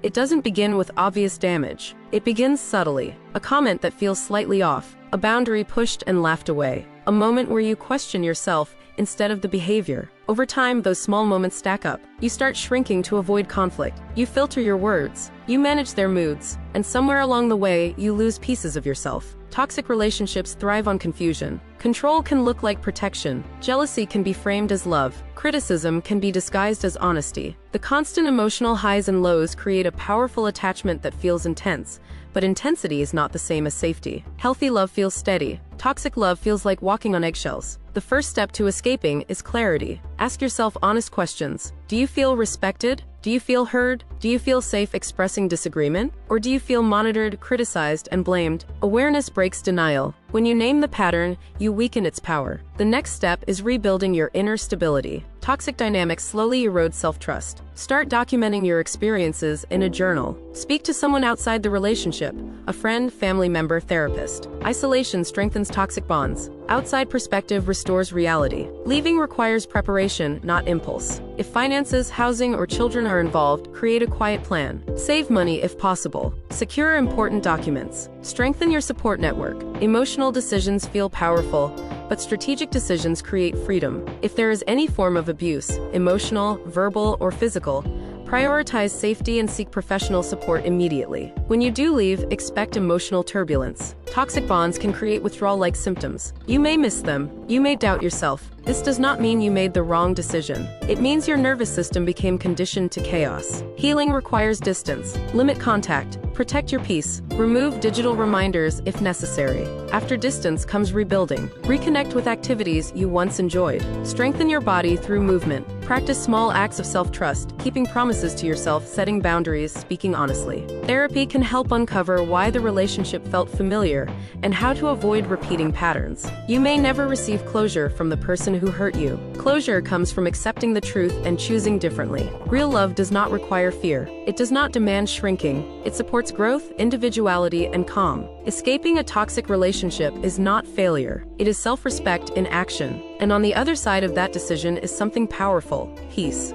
It doesn't begin with obvious damage. It begins subtly. A comment that feels slightly off, a boundary pushed and laughed away, a moment where you question yourself instead of the behavior. Over time, those small moments stack up. You start shrinking to avoid conflict. You filter your words. You manage their moods. And somewhere along the way, you lose pieces of yourself. Toxic relationships thrive on confusion. Control can look like protection. Jealousy can be framed as love. Criticism can be disguised as honesty. The constant emotional highs and lows create a powerful attachment that feels intense, but intensity is not the same as safety. Healthy love feels steady. Toxic love feels like walking on eggshells. The first step to escaping is clarity. Ask yourself honest questions. Do you feel respected? Do you feel heard? Do you feel safe expressing disagreement? Or do you feel monitored, criticized, and blamed? Awareness breaks denial. When you name the pattern, you weaken its power. The next step is rebuilding your inner stability. Toxic dynamics slowly erode self-trust. Start documenting your experiences in a journal. Speak to someone outside the relationship, a friend, family member, therapist. Isolation strengthens toxic bonds. Outside perspective restores reality. Leaving requires preparation, not impulse. If finances, housing, or children are involved, create a quiet plan. Save money if possible. Secure important documents. Strengthen your support network. Emotional decisions feel powerful, but strategic decisions create freedom. If there is any form of abuse, emotional, verbal, or physical, prioritize safety and seek professional support immediately. When you do leave, expect emotional turbulence. Toxic bonds can create withdrawal-like symptoms. You may miss them. You may doubt yourself. This does not mean you made the wrong decision. It means your nervous system became conditioned to chaos. Healing requires distance. Limit contact. Protect your peace. Remove digital reminders if necessary. After distance comes rebuilding. Reconnect with activities you once enjoyed. Strengthen your body through movement. Practice small acts of self-trust, keeping promises to yourself, setting boundaries, speaking honestly. Therapy can help uncover why the relationship felt familiar and how to avoid repeating patterns. You may never receive closure from the person who hurt you. Closure comes from accepting the truth and choosing differently. Real love does not require fear. It does not demand shrinking. It supports growth, individuality, and calm. Escaping a toxic relationship is not failure. It is self-respect in action. And on the other side of that decision is something powerful: peace.